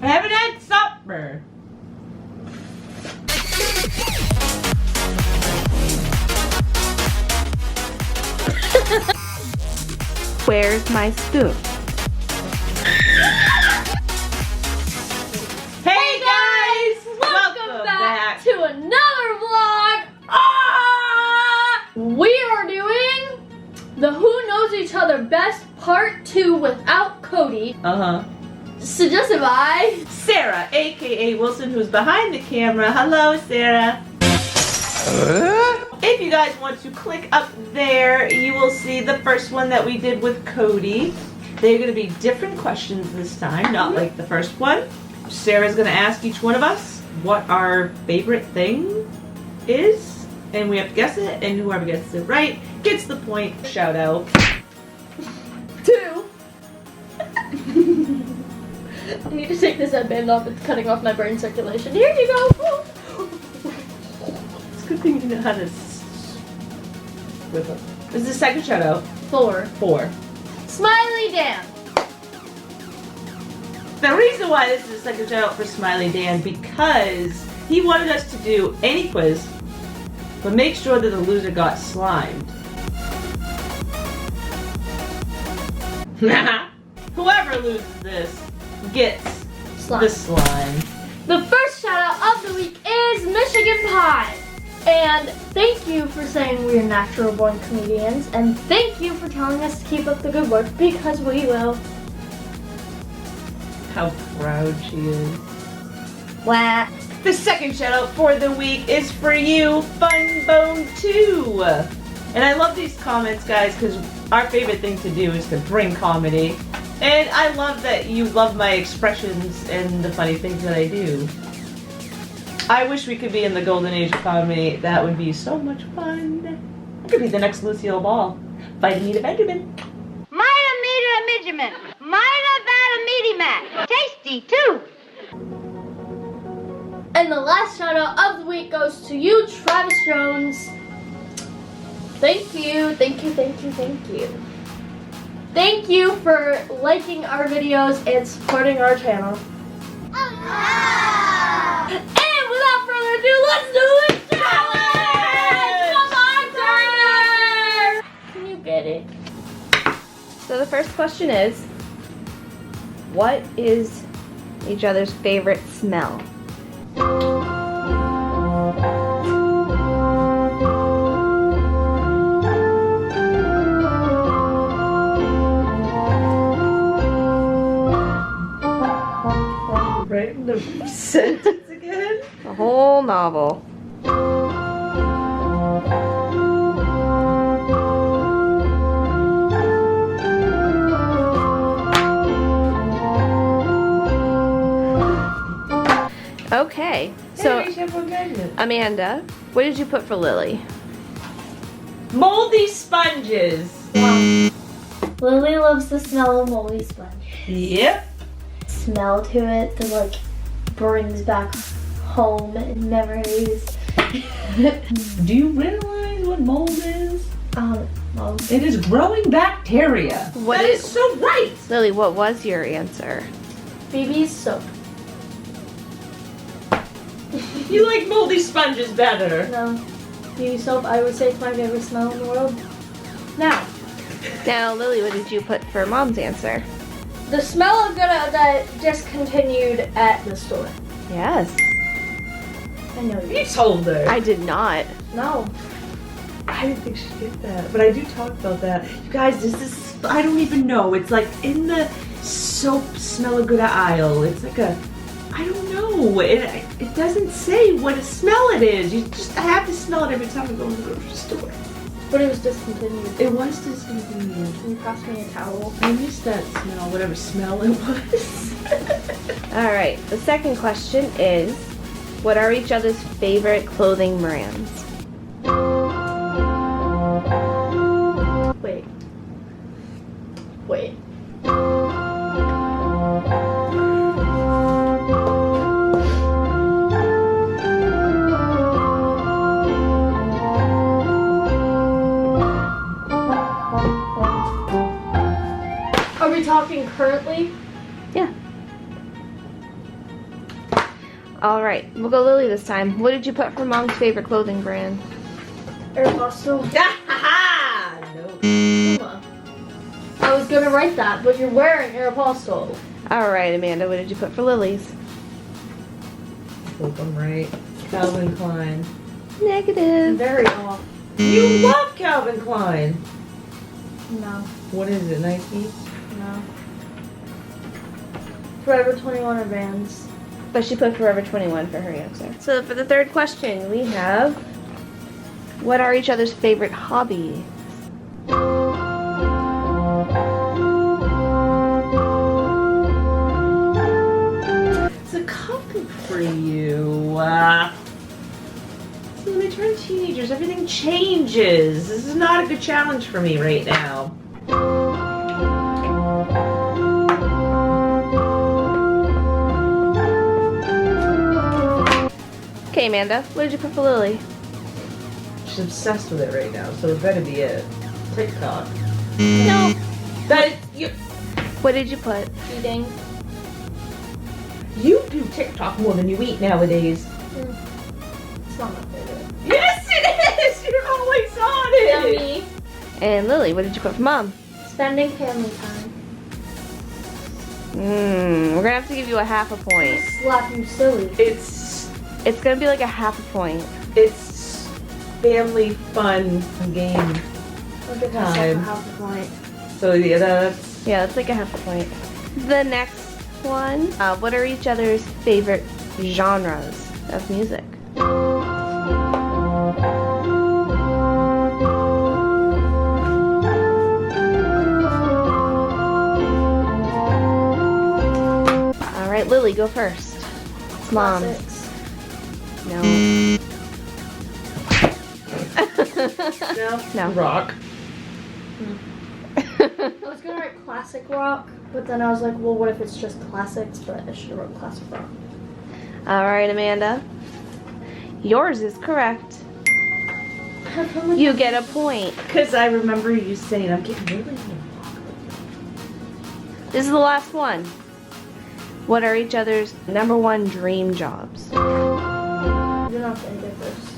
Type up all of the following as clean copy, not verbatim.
I haven't had supper. Where's my spoon? Hey guys! Welcome back to another vlog. We are doing the Who Knows Each Other Best Part 2 without Cody. Suggested by Sarah, aka Wilson, who's behind the camera. Hello, Sarah. If you guys want to click up there, you will see the first one that we did with Cody. They're going to be different questions this time, not like the first one. Sarah's going to ask each one of us what our favorite thing is, and we have to guess it, and whoever gets it right gets the point. Shout out. 2. I need to take this headband off. It's cutting off my brain circulation. Here you go. It's a good thing you know how to swivel. This is the second shout out. 4. Smiley Dan. The reason why this is the second shout out for Smiley Dan, because he wanted us to do any quiz, but make sure that the loser got slimed. Whoever loses this gets the slime. The first shout out of the week is Michigan Pie. And thank you for saying we're natural born comedians. And thank you for telling us to keep up the good work, because we will. How proud she is. Wah. The second shout out for the week is for you, Funbone2. And I love these comments, guys, because our favorite thing to do is to bring comedy. And I love that you love my expressions and the funny things that I do. I wish we could be in the golden age of comedy. That would be so much fun. I could be the next Lucille Ball. Vitameata Benjamin. Mida Midgeman. Mida Vada Meaty Mac. Tasty too. And the last shout out of the week goes to you, Travis Jones. Thank you. Thank you for liking our videos and supporting our channel. And without further ado, let's do it! Challenge! Come on, Carter! Can you get it? So the first question is, what is each other's favorite smell? Right in the sentence again? The whole novel. Okay, so Amanda, what did you put for Lily? Moldy sponges. Lily loves the smell of moldy sponge. Yep. Smell to it that like brings back home and memories. Do you realize what mold is? Well, It is growing bacteria. What That is- is so right. Lily, what was your answer? BB's soap. You like moldy sponges better. No, BB soap. I would say it's my favorite smell in the world. Now, Lily, what did you put for Mom's answer? the smell of Gouda that just continued at the store. Yes. I know you. You told her. I did not. No. I didn't think she'd get that, but I do talk about that. You guys, this is, I don't even know. It's like in the soap smell of good aisle. It's like a, I don't know. It doesn't say what a smell it is. I have to smell it every time I go to the grocery store. But it was discontinued. It was discontinued. Can you pass me a towel? I missed that smell, whatever smell it was. All right, the second question is, what are each other's favorite clothing brands? Wait. Are we talking currently? Yeah. All right, we'll go Lily this time. What did you put for Mom's favorite clothing brand? Aeropostale. No. Puma. I was gonna write that, but you're wearing Aeropostale. All right, Amanda, what did you put for Lily's? Hope I'm right. Calvin Klein. Negative. Very off. You love Calvin Klein. No, What is it, Nike? no. Forever 21 or Vans. But she put Forever 21 for her answer. So for the third question, we have, what are each other's favorite hobbies? It's a couple for you. So when they turn teenagers, everything changes. This is not a good challenge for me right now. Okay, Amanda, what did you put for Lily? She's obsessed with it right now, so it better be it. TikTok. No. That you What did you put? Eating. you do TikTok more than you eat nowadays. It's not my favorite. Yes, it is. You're always on it. Yummy. And Lily, what did you put for Mom? Spending family time. We're gonna have to give you a half a point. Slap you silly. It's gonna be like a half a point. It's family fun game. I'll give myself Time. a half a point. So yeah, that's Yeah, it's like a half a point. The next one, what are each other's favorite genres of music? All right, Lily, go first. It's Mom. Classics. No. No. rock. I was gonna write classic rock, but then I was like, well, what if it's just classics? But I should have wrote classic rock. All right, Amanda. Yours is correct. How come You get a point. Because I remember you saying I'm getting really into rock. This is the last one. What are each other's #1 dream jobs? You're not gonna get this.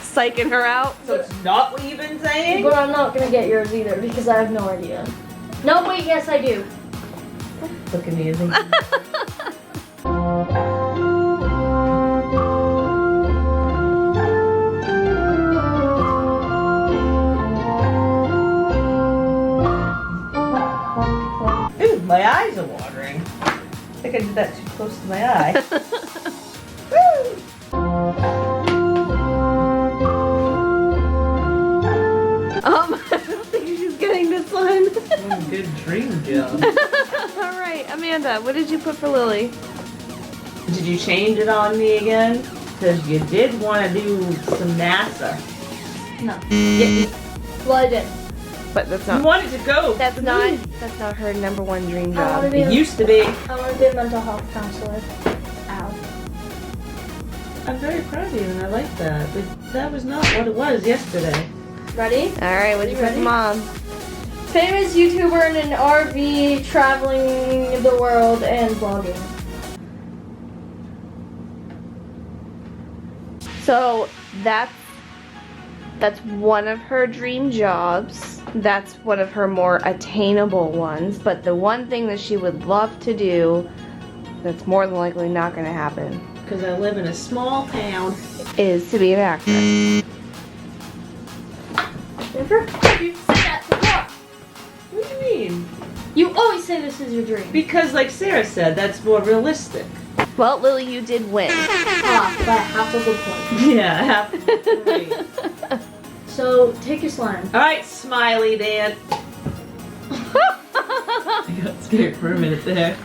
Psyching her out. So it's not what you've been saying? But I'm not gonna get yours either because I have no idea. No, wait, yes, I do. Look at me and think. Ooh, my eyes are watering. I think I did that too close to my eye. Woo! I don't think she's getting this one. What a good dream job. All right, Amanda, what did you put for Lily? Did you change it on me again? Because you did want to do some NASA. No. Yeah, Well, I did. But that's you not. wanted to go. That's not her #1 dream I wanna job. be It used to be. I want to be a mental health counselor. Ow. I'm very proud of you and I like that. But that was not what it was yesterday. Ready? All right, what did you put for Ready? Mom? Famous YouTuber in an RV traveling the world and vlogging. So that's one of her dream jobs. That's one of her more attainable ones. But the one thing that she would love to do, that's more than likely not going to happen, Because I live in a small town. is to be an actress. Never heard you say that before. What do you mean? You always say this is your dream. Because like Sarah said, that's more realistic. Well, Lily, you did win. Ah, by half of a point. Yeah. Great. So, take your slime. Alright, Smiley Dan. I got scared for a minute there.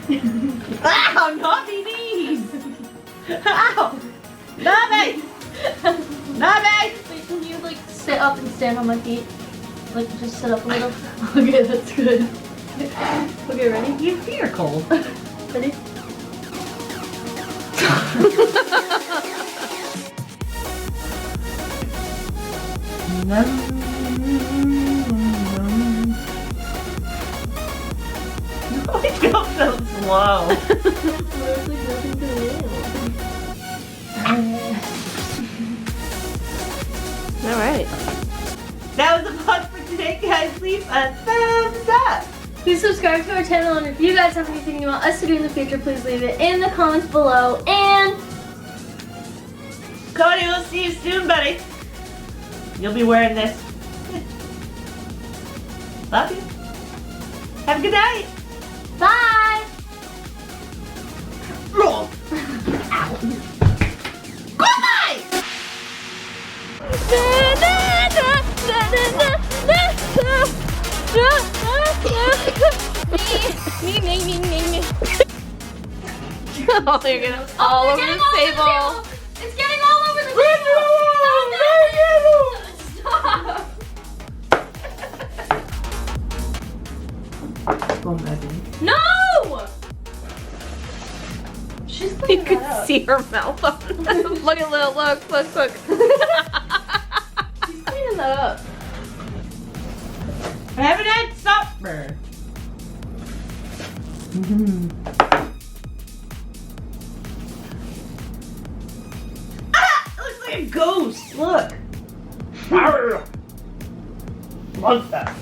Ow, not me knees! Ow! Not me! Not me! Wait, can you like sit up and stand on my feet? Like just sit up a little. Okay, that's good. Okay, ready? Your feet are cold. Ready? No, I don't Whoa. There's like nothing to do. Alright. That was the vlog for today, guys. Leave a thumbs up. Please subscribe to our channel, and if you guys have anything you want us to do in the future, please leave it in the comments below. And Cody, we'll see you soon, buddy. You'll be wearing this. Love you. Have a good night. bye! Roll. Goodbye! Oh, you're gonna all over the table. It's getting all over the table! Stop! Oh, Megan. No! She's You cleaning could that up. see her mouth open. Look at Lil, look. She's cleaning that up. I haven't had supper. Ah! It looks like a ghost. Look. Love that.